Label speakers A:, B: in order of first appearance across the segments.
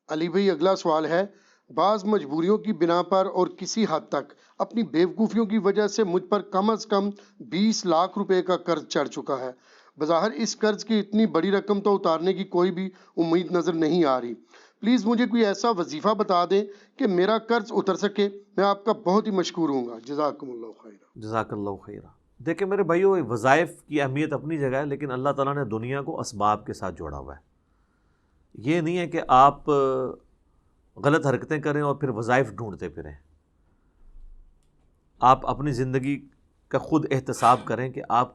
A: علی بھائی اگلا سوال ہے، بعض مجبوریوں کی بنا پر اور کسی حد تک اپنی بیوقوفیوں کی وجہ سے مجھ پر کم از کم 20 لاکھ روپے کا قرض چڑھ چکا ہے۔ بظاہر اس قرض کی اتنی بڑی رقم تو اتارنے کی کوئی بھی امید نظر نہیں آ رہی۔ پلیز مجھے کوئی ایسا وظیفہ بتا دیں کہ میرا قرض اتر سکے، میں آپ کا بہت ہی مشکور ہوں گا، جزاکم اللہ خیر۔
B: جزاک اللہ خیرہ۔ دیکھیں میرے بھائیو، وظائف کی اہمیت اپنی جگہ ہے، لیکن اللہ تعالیٰ نے دنیا کو اسباب کے ساتھ جوڑا ہوا ہے۔ یہ نہیں ہے کہ آپ غلط حرکتیں کریں اور پھر وظائف ڈھونڈتے پھریں۔ آپ اپنی زندگی کا خود احتساب کریں کہ آپ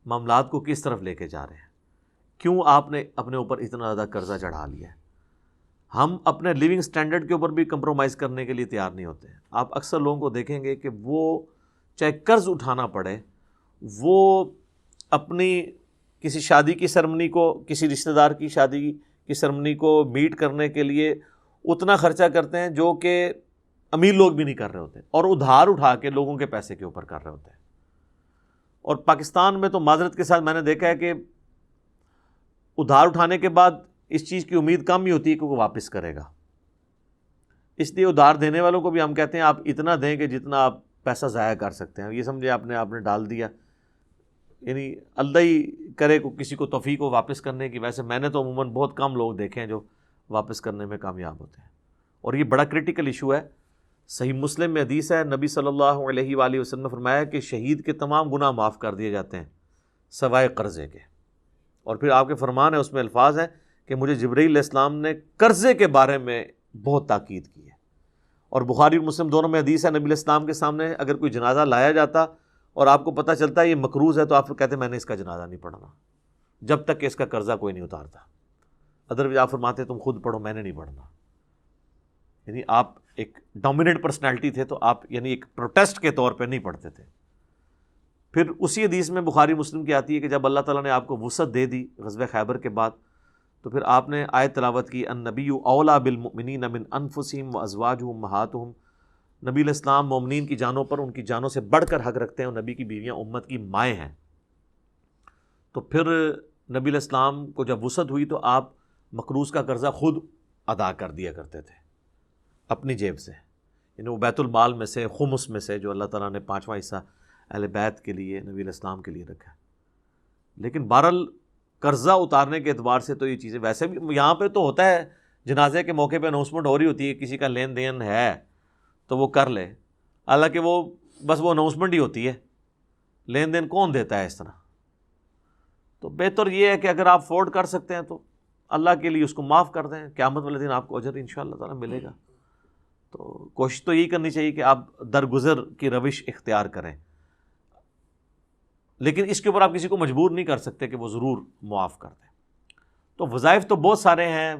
B: معاملات کو کس طرف لے کے جا رہے ہیں، کیوں آپ نے اپنے اوپر اتنا زیادہ قرضہ چڑھا لیا ہے۔ ہم اپنے لیونگ سٹینڈرڈ کے اوپر بھی کمپرومائز کرنے کے لیے تیار نہیں ہوتے ہیں۔ آپ اکثر لوگوں کو دیکھیں گے کہ وہ چاہے قرض اٹھانا پڑے، وہ اپنی کسی شادی کی سرمنی کو، کسی رشتہ دار کی شادی کی سرمنی کو میٹ کرنے کے لیے اتنا خرچہ کرتے ہیں جو کہ امیر لوگ بھی نہیں کر رہے ہوتے، اور ادھار اٹھا کے لوگوں کے پیسے کے اوپر کر رہے ہوتے ہیں۔ اور پاکستان میں تو معذرت کے ساتھ میں نے دیکھا ہے کہ ادھار اٹھانے کے بعد اس چیز کی امید کم ہی ہوتی ہے کہ وہ واپس کرے گا۔ اس لیے ادھار دینے والوں کو بھی ہم کہتے ہیں آپ اتنا دیں کہ جتنا آپ پیسہ ضائع کر سکتے ہیں۔ یہ سمجھے آپ نے ڈال دیا، یعنی اللہ ہی کرے کو کسی کو توفیق ہو واپس کرنے کی۔ ویسے میں نے تو عموماً بہت کم لوگ دیکھے ہیں جو واپس کرنے میں کامیاب ہوتے ہیں، اور یہ بڑا کرٹیکل ایشو ہے۔ صحیح مسلم میں حدیث ہے، نبی صلی اللہ علیہ وآلہ وسلم نے فرمایا کہ شہید کے تمام گناہ معاف کر دیے جاتے ہیں سوائے قرضے کے۔ اور پھر آپ کے فرمان ہے، اس میں الفاظ ہیں کہ مجھے جبرائیل علیہ السلام نے قرضے کے بارے میں بہت تاکید کی ہے۔ اور بخاری اور مسلم دونوں میں حدیث ہے، نبی علیہ السلام کے سامنے اگر کوئی جنازہ لایا جاتا اور آپ کو پتہ چلتا ہے یہ مقروض ہے، تو آپ کہتے ہیں میں نے اس کا جنازہ نہیں پڑھنا جب تک کہ اس کا قرضہ کوئی نہیں اتارتا۔ ادروائز آپ فرماتے تم خود پڑھو، میں نے نہیں پڑھنا۔ یعنی آپ ایک ڈومیننٹ پرسنالٹی تھے، تو آپ یعنی ایک پروٹیسٹ کے طور پہ نہیں پڑھتے تھے۔ پھر اسی حدیث میں بخاری مسلم کی آتی ہے کہ جب اللہ تعالیٰ نے آپ کو وسعت دے دی غزوہ خیبر کے بعد، تو پھر آپ نے آیت تلاوت کی، النبی اولیٰ بالمؤمنین من انفسہم وازواجہ امہاتہم۔ نبی علیہ السلام مومنین کی جانوں پر ان کی جانوں سے بڑھ کر حق رکھتے ہیں، اور نبی کی بیویاں امت کی مائیں ہیں۔ تو پھر نبی علیہ السلام کو جب وسعت ہوئی تو آپ مقروض کا قرضہ خود ادا کر دیا کرتے تھے اپنی جیب سے، یعنی وہ بیت المال میں سے، خمس میں سے، جو اللہ تعالیٰ نے 5واں حصہ اہل بیت کے لیے، نبی علیہ السلام کے لیے رکھا ہے۔ لیکن بہرحال قرضہ اتارنے کے اعتبار سے تو یہ چیزیں، ویسے بھی یہاں پہ تو ہوتا ہے، جنازے کے موقع پہ اناؤنسمنٹ ہو رہی ہوتی ہے، کسی کا لین دین ہے تو وہ کر لے، حالانکہ وہ بس وہ اناؤنسمنٹ ہی ہوتی ہے، لین دین کون دیتا ہے اس طرح۔ تو بہتر یہ ہے کہ اگر آپ افورڈ کر سکتے ہیں تو اللہ کے لیے اس کو معاف کر دیں، قیامت والے دن آپ کو اجر انشاءاللہ تعالیٰ ملے گا۔ تو کوشش تو یہی کرنی چاہیے کہ آپ درگزر کی روش اختیار کریں، لیکن اس کے اوپر آپ کسی کو مجبور نہیں کر سکتے کہ وہ ضرور معاف کر دیں۔ تو وظائف تو بہت سارے ہیں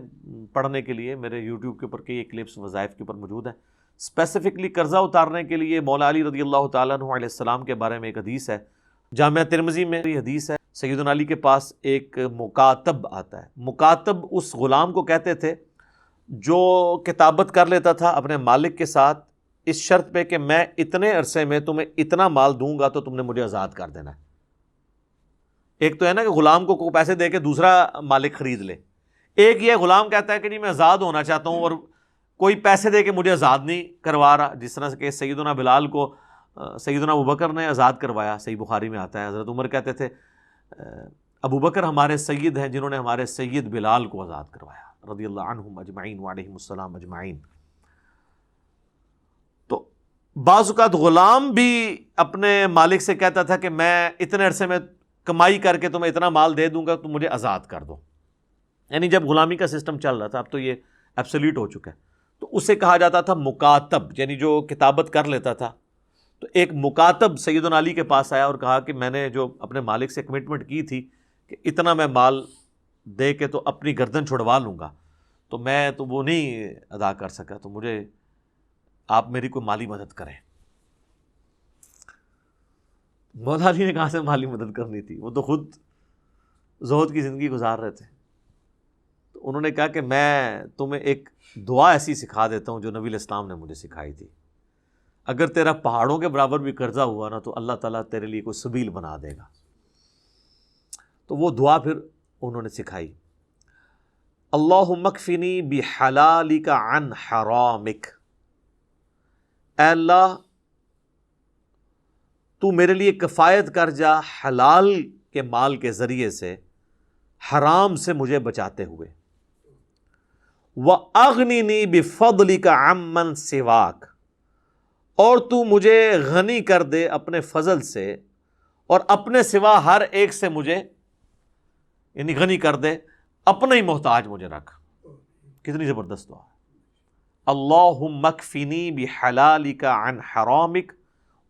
B: پڑھنے کے لیے، میرے یوٹیوب کے اوپر کئی کلپس وظائف کے اوپر موجود ہیں۔ اسپیسیفکلی قرضہ اتارنے کے لیے مولا علی رضی اللہ تعالیٰ عنہ علیہ السلام کے بارے میں ایک حدیث ہے، جامعہ ترمذی میں یہ حدیث ہے۔ سیدنا علی کے پاس ایک مکاتب آتا ہے۔ مکاتب اس غلام کو کہتے تھے جو کتابت کر لیتا تھا اپنے مالک کے ساتھ اس شرط پہ کہ میں اتنے عرصے میں تمہیں اتنا مال دوں گا تو تم نے مجھے آزاد کر دینا ہے۔ ایک تو ہے نا کہ غلام کو پیسے دے کے دوسرا مالک خرید لے، ایک یہ غلام کہتا ہے کہ نہیں میں آزاد ہونا چاہتا ہوں اور کوئی پیسے دے کے مجھے آزاد نہیں کروا رہا، جس طرح سے کہ سیدنا بلال کو سیدنا ابوبکر نے آزاد کروایا، صحیح بخاری میں آتا ہے۔ حضرت عمر کہتے تھے ابوبکر ہمارے سید ہیں جنہوں نے ہمارے سید بلال کو آزاد کروایا، رضی اللہ عنہم اجمعین وعلیہم السلام اجمعین۔ تو بعض اوقات غلام بھی اپنے مالک سے کہتا تھا کہ میں اتنے عرصے میں کمائی کر کے تمہیں اتنا مال دے دوں گا، تم مجھے آزاد کر دو۔ یعنی جب غلامی کا سسٹم چل رہا تھا، اب تو یہ ایبسولیٹ ہو چکا ہے، تو اسے کہا جاتا تھا مکاتب، یعنی جو کتابت کر لیتا تھا۔ تو ایک مکاتب سیدنا علی کے پاس آیا اور کہا کہ میں نے جو اپنے مالک سے کمٹمنٹ کی تھی کہ اتنا میں مال دے کے تو اپنی گردن چھڑوا لوں گا، تو میں تو وہ نہیں ادا کر سکا، تو مجھے آپ میری کوئی مالی مدد کریں۔ مولا علی نے کہاں سے مالی مدد کرنی تھی، وہ تو خود زہد کی زندگی گزار رہے تھے۔ تو انہوں نے کہا کہ میں تمہیں ایک دعا ایسی سکھا دیتا ہوں جو نبی علیہ السلام نے مجھے سکھائی تھی، اگر تیرا پہاڑوں کے برابر بھی قرضہ ہوا نا تو اللہ تعالیٰ تیرے لیے کوئی سبیل بنا دے گا۔ تو وہ دعا پھر انہوں نے سکھائی، اللہم اکفنی بحلالک عن حرامک، اے اللہ تو میرے لیے کفایت کر جا حلال کے مال کے ذریعے سے حرام سے مجھے بچاتے ہوئے، وَأَغْنِنِي بِفَضْلِكَ عَمَّنْ سِوَاكَ، اور تو مجھے غنی کر دے اپنے فضل سے اور اپنے سوا ہر ایک سے مجھے یعنی غنی کر دے، اپنا ہی محتاج مجھے رکھ۔ کتنی زبردست دعا ہے، اللہم اکفنی بحلالک عن حرامک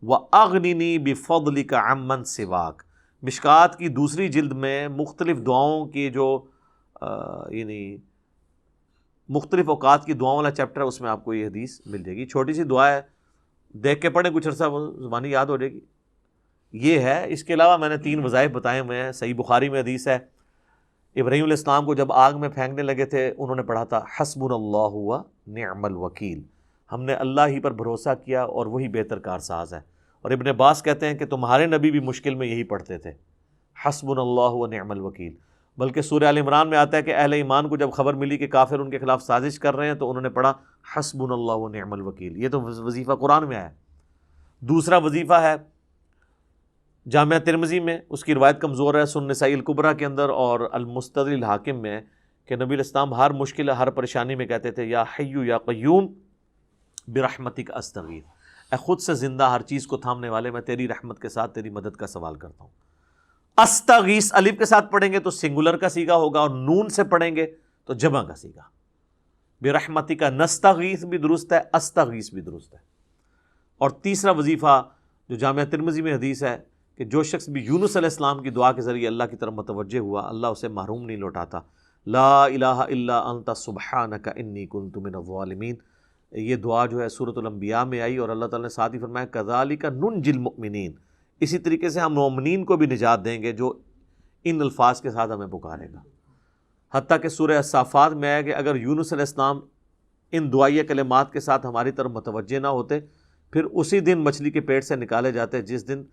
B: وَأَغْنِنِي بِفَضْلِكَ عَمَّنْ سِوَاكَ۔ مشکات کی دوسری جلد میں مختلف دعاؤں کی جو یعنی مختلف اوقات کی دعاؤں والا چیپٹر ہے، اس میں آپ کو یہ حدیث مل جائے گی۔ چھوٹی سی دعا ہے، دیکھ کے پڑھیں کچھ عرصہ زبانی یاد ہو جائے گی۔ یہ ہے، اس کے علاوہ میں نے 3 وظائف بتائے ہوئے ہیں۔ صحیح بخاری میں حدیث ہے، ابراہیم علیہ السلام کو جب آگ میں پھینکنے لگے تھے انہوں نے پڑھا تھا حسبنا اللہ و نعم الوکیل، ہم نے اللہ ہی پر بھروسہ کیا اور وہی بہتر کارساز ہے۔ اور ابن عباس کہتے ہیں کہ تمہارے نبی بھی مشکل میں یہی پڑھتے تھے، حسبنا اللہ و نعم الوکیل۔ بلکہ سورہ آل عمران میں آتا ہے کہ اہل ایمان کو جب خبر ملی کہ کافر ان کے خلاف سازش کر رہے ہیں تو انہوں نے پڑھا حسبنا اللہ و نعم الوکیل۔ یہ تو وظیفہ قرآن میں ہے۔ دوسرا وظیفہ ہے جامعہ ترمذی میں، اس کی روایت کمزور ہے، سنن نسائی الکبریٰ کے اندر اور المستدرک الحاکم میں، کہ نبی علیہ السلام ہر مشکل ہر پریشانی میں کہتے تھے یا حی یا قیوم برحمتک استغیث، اے خود سے زندہ ہر چیز کو تھامنے والے میں تیری رحمت کے ساتھ تیری مدد کا سوال کرتا ہوں۔ استغیث الف کے ساتھ پڑھیں گے تو سنگولر کا صیغہ ہوگا، اور نون سے پڑھیں گے تو جمع کا صیغہ۔ برحمتک نستغیث بھی درست ہے، استغیث بھی درست ہے۔ اور تیسرا وظیفہ جو جامعہ ترمذی میں حدیث ہے کہ جو شخص بھی یونس علیہ السلام کی دعا کے ذریعے اللہ کی طرف متوجہ ہوا اللہ اسے محروم نہیں لوٹاتا۔ لا الہ الا انت سبحانک انی کنت من الظالمین، یہ دعا جو ہے سورۃ الانبیاء میں آئی، اور اللہ تعالیٰ نے ساتھ ہی فرمایا کذالک ننجی المؤمنین، اسی طریقے سے ہم مومنین کو بھی نجات دیں گے جو ان الفاظ کے ساتھ ہمیں پکارے گا۔ حتیٰ کہ سورہ الصافات میں آیا کہ اگر یونس علیہ السلام ان دعائیہ کلمات کے ساتھ ہماری طرف متوجہ نہ ہوتے پھر اسی دن مچھلی کے پیٹ سے نکالے جاتے جس دن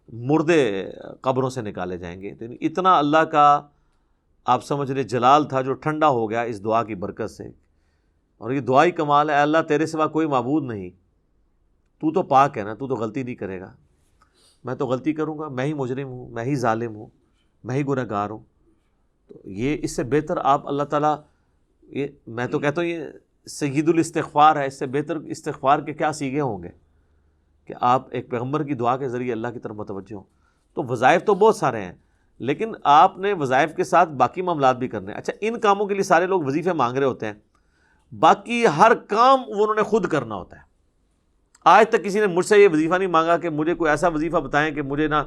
B: مردے قبروں سے نکالے جائیں گے۔ تو اتنا اللہ کا آپ سمجھ لیں جلال تھا جو ٹھنڈا ہو گیا اس دعا کی برکت سے۔ اور یہ دعائی کمال ہے، اے اللہ تیرے سوا کوئی معبود نہیں، تو تو پاک ہے نا، تو تو غلطی نہیں کرے گا، میں تو غلطی کروں گا، میں ہی مجرم ہوں، میں ہی ظالم ہوں، میں ہی گنہگار گار ہوں۔ تو یہ اس سے بہتر آپ اللہ تعالیٰ، یہ میں تو کہتا ہوں یہ سید الاستغفار ہے، اس سے بہتر استغفار کے کیا صیغے ہوں گے کہ آپ ایک پیغمبر کی دعا کے ذریعے اللہ کی طرف متوجہ ہوں۔ تو وظائف تو بہت سارے ہیں، لیکن آپ نے وظائف کے ساتھ باقی معاملات بھی کرنے ہیں۔ اچھا، ان کاموں کے لیے سارے لوگ وظیفے مانگ رہے ہوتے ہیں، باقی ہر کام وہ انہوں نے خود کرنا ہوتا ہے۔ آج تک کسی نے مجھ سے یہ وظیفہ نہیں مانگا کہ مجھے کوئی ایسا وظیفہ بتائیں کہ مجھے نا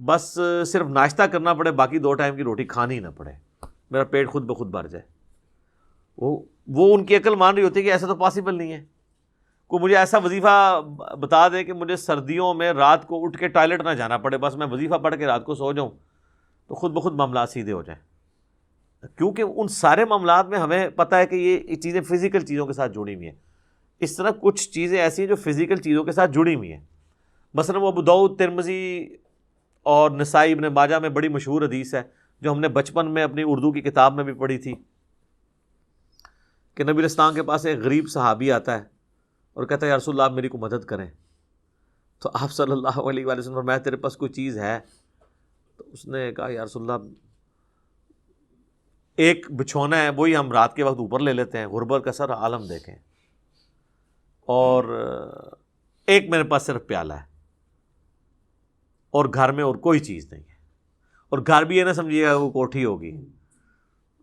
B: بس صرف ناشتہ کرنا پڑے، باقی 2 ٹائم کی روٹی کھانی نہ پڑے، میرا پیٹ خود بخود بھر جائے۔ وہ ان کی عقل مان رہی ہوتی ہے کہ ایسا تو پاسبل نہیں ہے۔ کوئی مجھے ایسا وظیفہ بتا دے کہ مجھے سردیوں میں رات کو اٹھ کے ٹوائلٹ نہ جانا پڑے، بس میں وظیفہ پڑھ کے رات کو سو جاؤں تو خود بخود معاملات سیدھے ہو جائیں۔ کیونکہ ان سارے معاملات میں ہمیں پتہ ہے کہ یہ چیزیں فزیکل چیزوں کے ساتھ جڑی ہوئی ہیں۔ اس طرح کچھ چیزیں ایسی ہیں جو فزیکل چیزوں کے ساتھ جڑی ہوئی ہیں، مثلا وہ ابو داؤد، ترمذی اور نسائی، ابن ماجہ میں بڑی مشہور حدیث ہے جو ہم نے بچپن میں اپنی اردو کی کتاب میں بھی پڑھی تھی کہ نبی علیہ السلام کے پاس ایک غریب صحابی آتا ہے اور کہتا ہے یا رسول اللہ آپ میری کو مدد کریں۔ تو آپ صلی اللہ علیہ وآلہ وسلم فرمایا تیرے پاس کوئی چیز ہے؟ تو اس نے کہا یا رسول اللہ ایک بچھونا ہے، وہی ہم رات کے وقت اوپر لے لیتے ہیں، غربت کا سر عالم دیکھیں، اور ایک میرے پاس صرف پیالہ ہے، اور گھر میں اور کوئی چیز نہیں ہے، اور گھر بھی یہ نہ سمجھیے گا وہ کوٹھی ہوگی،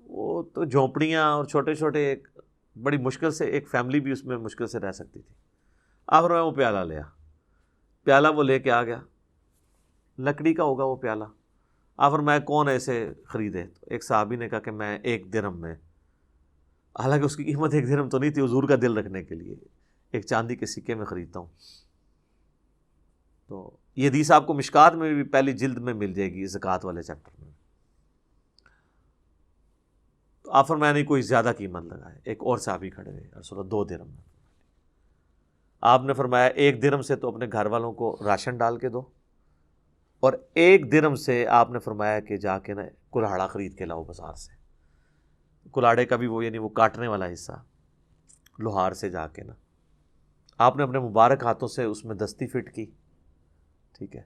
B: وہ تو جھونپڑیاں اور چھوٹے چھوٹے، ایک بڑی مشکل سے ایک فیملی بھی اس میں مشکل سے رہ سکتی تھی۔ آخر میں وہ پیالہ لیا، پیالہ وہ لے کے آ گیا، لکڑی کا ہوگا وہ پیالہ۔ آخر میں کون ایسے خریدے؟ تو ایک صحابی نے کہا کہ میں 1 درہم میں، حالانکہ اس کی قیمت 1 درہم تو نہیں تھی، حضور کا دل رکھنے کے لیے ایک چاندی کے سکے میں خریدتا ہوں۔ تو یہ حدیث آپ کو مشکات میں بھی پہلی جلد میں مل جائے گی، زکوٰۃ والے چیپٹر میں۔ تو آپ فرمایا نہیں کوئی زیادہ قیمت لگائے، ایک اور صحابی کھڑے ہوئے، رسول اللہ 2 درہم میں۔ آپ نے فرمایا 1 درہم سے تو اپنے گھر والوں کو راشن ڈال کے دو، اور 1 درہم سے آپ نے فرمایا کہ جا کے نا کلہاڑا خرید کے لاؤ بازار سے۔ کلاڑے کا بھی وہ یعنی وہ کاٹنے والا حصہ لوہار سے جا کے نا آپ نے اپنے مبارک ہاتھوں سے اس میں دستی فٹ کی، ٹھیک ہے،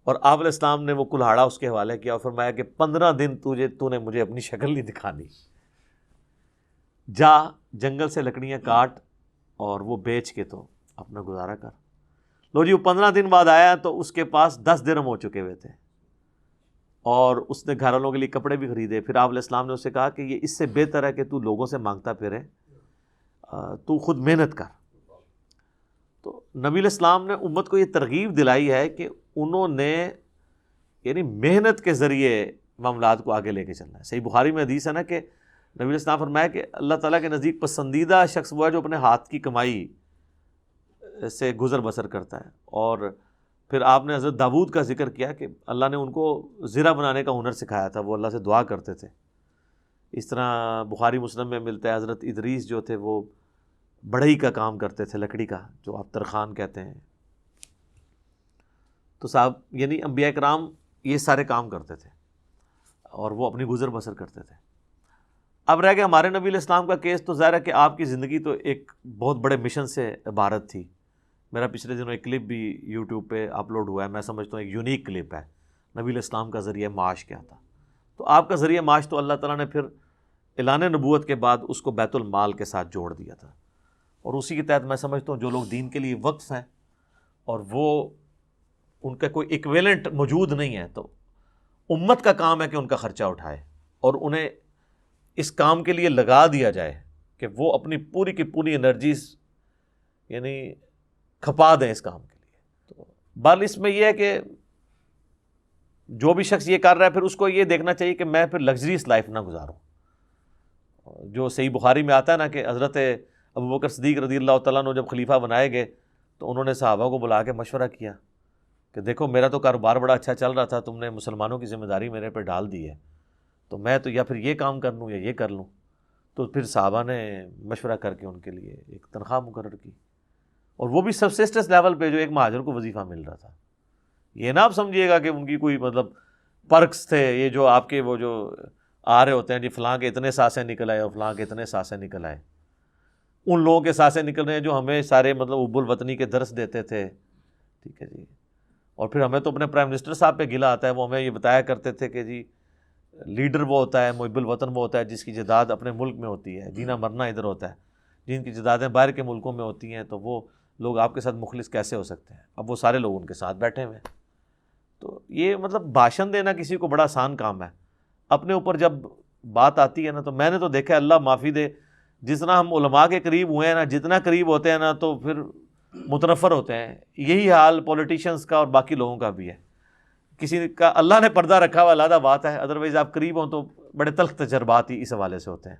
B: اور آپ علیہ السلام نے وہ کلہاڑا اس کے حوالے کیا اور فرمایا کہ 15 دن تو نے مجھے اپنی شکل نہیں دکھانی، جا جنگل سے لکڑیاں کاٹ اور وہ بیچ کے تو اپنا گزارا کر۔ لو جی وہ 15 دن بعد آیا تو اس کے پاس 10 درہم ہو چکے ہوئے تھے اور اس نے گھر والوں کے لیے کپڑے بھی خریدے۔ پھر آپ علیہ السلام نے اسے کہا کہ یہ اس سے بہتر ہے کہ تو لوگوں سے مانگتا پھرے، تو خود محنت کر۔ تو نبی علیہ السلام نے امت کو یہ ترغیب دلائی ہے کہ انہوں نے یعنی محنت کے ذریعے معاملات کو آگے لے کے چلنا ہے۔ صحیح بخاری میں حدیث ہے نا کہ نبی علیہ السلام فرمایا کہ اللہ تعالیٰ کے نزدیک پسندیدہ شخص وہ ہے جو اپنے ہاتھ کی کمائی سے گزر بسر کرتا ہے۔ اور پھر آپ نے حضرت داؤد کا ذکر کیا کہ اللہ نے ان کو زرہ بنانے کا ہنر سکھایا تھا، وہ اللہ سے دعا کرتے تھے۔ اس طرح بخاری مسلم میں ملتا ہے حضرت ادریس جو تھے وہ بڑھئی کا کام کرتے تھے، لکڑی کا، جو آپ ترخان کہتے ہیں۔ تو صاحب یعنی انبیاء کرام یہ سارے کام کرتے تھے اور وہ اپنی گزر بسر کرتے تھے۔ اب رہ گیا ہمارے نبی علیہ السلام کا کیس، تو ظاہر ہے کہ آپ کی زندگی تو ایک بہت بڑے مشن سے عبارت تھی۔ میرا پچھلے دنوں ایک کلپ بھی یوٹیوب پہ اپلوڈ ہوا ہے، میں سمجھتا ہوں ایک یونیک کلپ ہے، نبی علیہ السلام کا ذریعہ معاش کیا تھا۔ تو آپ کا ذریعہ معاش تو اللہ تعالیٰ نے پھر اعلان نبوت کے بعد اس کو بیت المال کے ساتھ جوڑ دیا تھا، اور اسی کے تحت میں سمجھتا ہوں جو لوگ دین کے لیے وقف ہیں اور وہ ان کا کوئی ایکویلنٹ موجود نہیں ہے، تو امت کا کام ہے کہ ان کا خرچہ اٹھائے اور انہیں اس کام کے لیے لگا دیا جائے کہ وہ اپنی پوری کی پوری انرجیز یعنی کھپا دیں اس کام کے لیے۔ تو بال اس میں یہ ہے کہ جو بھی شخص یہ کر رہا ہے پھر اس کو یہ دیکھنا چاہیے کہ میں پھر لگژریس لائف نہ گزاروں۔ جو صحیح بخاری میں آتا ہے نا کہ حضرت ابوبکر صدیق رضی اللہ تعالیٰ عنہ جب خلیفہ بنائے گئے تو انہوں نے صحابہ کو بلا کے مشورہ کیا کہ دیکھو میرا تو کاروبار بڑا اچھا چل رہا تھا، تم نے مسلمانوں کی ذمہ داری میرے پہ ڈال دی ہے، تو میں تو یا پھر یہ کام کر لوں یا یہ کر لوں۔ تو پھر صحابہ نے مشورہ کر کے ان کے لیے ایک تنخواہ مقرر کی، اور وہ بھی سبسسٹنس لیول پہ جو ایک مہاجر کو وظیفہ مل رہا تھا۔ یہ نہ آپ سمجھیے گا کہ ان کی کوئی مطلب پرکس تھے، یہ جو آپ کے وہ جو آ رہے ہوتے ہیں جی فلاں کے اتنے سانسیں نکل آئے اور فلاں کے اتنے سانسیں نکل آئے، ان لوگوں کے سانسیں نکل رہے ہیں جو ہمیں سارے مطلب حب الوطنی کے درس دیتے تھے، ٹھیک ہے جی۔ اور پھر ہمیں تو اپنے پرائم منسٹر صاحب پہ گلہ آتا ہے، وہ ہمیں یہ بتایا کرتے تھے کہ جی لیڈر وہ ہوتا ہے، محب الوطن وہ ہوتا ہے جس کی جداد اپنے ملک میں ہوتی ہے، جینا مرنا ادھر ہوتا ہے، جن کی جدادیں باہر کے ملکوں میں ہوتی ہیں تو وہ لوگ آپ کے ساتھ مخلص کیسے ہو سکتے ہیں؟ اب وہ سارے لوگ ان کے ساتھ بیٹھے ہوئے ہیں۔ تو یہ مطلب بھاشن دینا کسی کو بڑا آسان کام ہے، اپنے اوپر جب بات آتی ہے نا تو میں نے تو دیکھا ہے، اللہ معافی دے، جس طرح ہم علماء کے قریب ہوئے ہیں نا، جتنا قریب ہوتے ہیں نا تو پھر متنفر ہوتے ہیں۔ یہی حال پولیٹیشینز کا اور باقی لوگوں کا بھی ہے۔ کسی کا اللہ نے پردہ رکھا ہوا علیحدہ بات ہے، ادروائز آپ قریب ہوں تو بڑے تلخ تجربات ہی اس حوالے سے ہوتے ہیں۔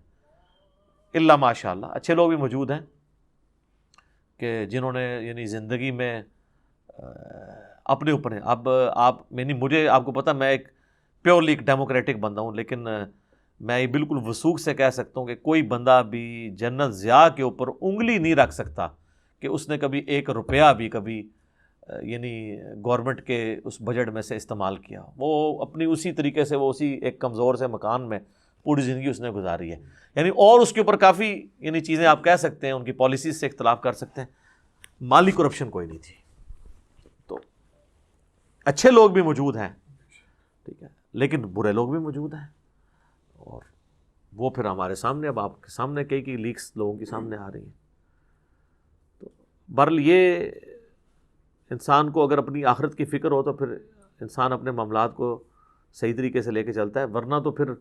B: اللہ ماشاء اللہ اچھے لوگ بھی موجود ہیں کہ جنہوں نے یعنی زندگی میں اپنے اوپر ہیں۔ اب آپ یعنی مجھے آپ کو پتہ میں ایک پیورلی ایک ڈیموکریٹک بندہ ہوں، لیکن میں یہ بالکل وثوق سے کہہ سکتا ہوں کہ کوئی بندہ بھی جنرل ضیاء کے اوپر انگلی نہیں رکھ سکتا کہ اس نے کبھی 1 روپیہ بھی کبھی یعنی گورنمنٹ کے اس بجٹ میں سے استعمال کیا۔ وہ اپنی اسی طریقے سے وہ اسی ایک کمزور سے مکان میں پوری زندگی اس نے گزاری ہے، یعنی اور اس کے اوپر کافی یعنی چیزیں آپ کہہ سکتے ہیں، ان کی پالیسیز سے اختلاف کر سکتے ہیں، مالی کرپشن کوئی نہیں تھی۔ تو اچھے لوگ بھی موجود ہیں، ٹھیک ہے، لیکن برے لوگ بھی موجود ہیں، اور وہ پھر ہمارے سامنے اب آپ کے سامنے کئی لیکس لوگوں کے سامنے آ رہی ہیں۔ تو بہرحال یہ انسان کو اگر اپنی آخرت کی فکر ہو تو پھر انسان اپنے معاملات کو صحیح طریقے سے لے کے چلتا ہے، ورنہ تو پھر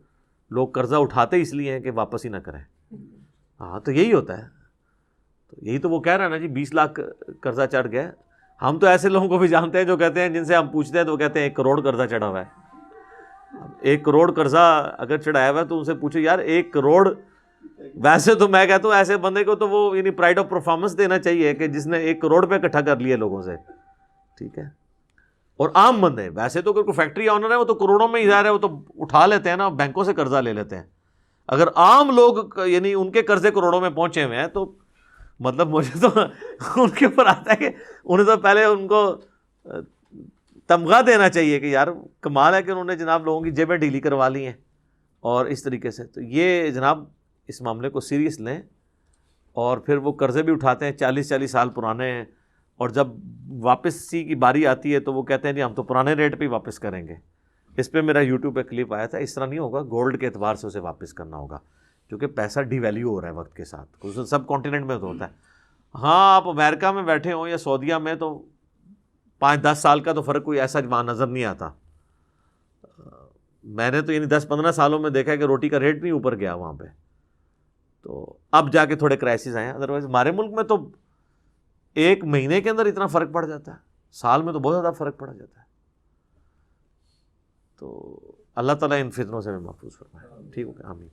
B: لوگ قرضہ اٹھاتے اس لیے ہیں کہ واپس ہی نہ کریں۔ ہاں تو یہی ہوتا ہے، تو یہی تو وہ کہہ رہا ہے نا جی 20 لاکھ قرضہ چڑھ گیا۔ ہم تو ایسے لوگوں کو بھی جانتے ہیں جو کہتے ہیں، جن سے ہم پوچھتے ہیں تو وہ کہتے ہیں 1 کروڑ قرضہ چڑھا ہوا ہے۔ 1 کروڑ قرضہ اگر چڑھایا ہوا ہے تو ان سے پوچھو یار 1 کروڑ، ویسے تو میں کہتا ہوں ایسے بندے کو تو وہ یعنی پرائڈ آف پرفارمنس دینا چاہیے کہ جس نے 1 کروڑ پہ اکٹھا کر لیے لوگوں سے، ٹھیک ہے۔ اور عام بندے ویسے تو کوئی فیکٹری آنر ہے وہ تو کروڑوں میں ہی ظاہر ہے، وہ تو اٹھا لیتے ہیں نا، بینکوں سے قرضہ لے لیتے ہیں۔ اگر عام لوگ یعنی ان کے قرضے کروڑوں میں پہنچے ہوئے ہیں تو مطلب مجھے تو ان کے اوپر آتا ہے کہ انہیں تو پہلے ان کو تمغہ دینا چاہیے کہ یار کمال ہے کہ انہوں نے جناب لوگوں کی جیبیں ڈھیلی کروا لی ہیں، اور اس طریقے سے تو یہ جناب اس معاملے کو سیریس لیں. اور پھر وہ قرضے بھی اٹھاتے ہیں 40 سال پرانے ہیں, اور جب واپسی کی باری آتی ہے تو وہ کہتے ہیں جی ہم تو پرانے ریٹ پہ ہی واپس کریں گے. اس پہ میرا یوٹیوب پہ کلپ آیا تھا. اس طرح نہیں ہوگا, گولڈ کے اعتبار سے اسے واپس کرنا ہوگا, کیونکہ پیسہ ڈی ویلیو ہو رہا ہے وقت کے ساتھ. سب کانٹیننٹ میں تو ہوتا ہے. ہاں آپ امریکہ میں بیٹھے ہوں یا سعودیہ میں تو 5-10 سال کا تو فرق کوئی ایسا وہاں نظر نہیں آتا. میں نے تو یعنی 10-15 سالوں میں دیکھا ہے کہ روٹی کا ریٹ نہیں اوپر گیا وہاں پہ. تو اب جا کے تھوڑے کرائسس آئے ہیں, ادروائز ہمارے ملک میں تو 1 مہینے کے اندر اتنا فرق پڑ جاتا ہے, سال میں تو بہت زیادہ فرق پڑ جاتا ہے. تو اللہ تعالیٰ ان فتنوں سے ہمیں محفوظ فرمائے. ٹھیک ہو گیا, آمین.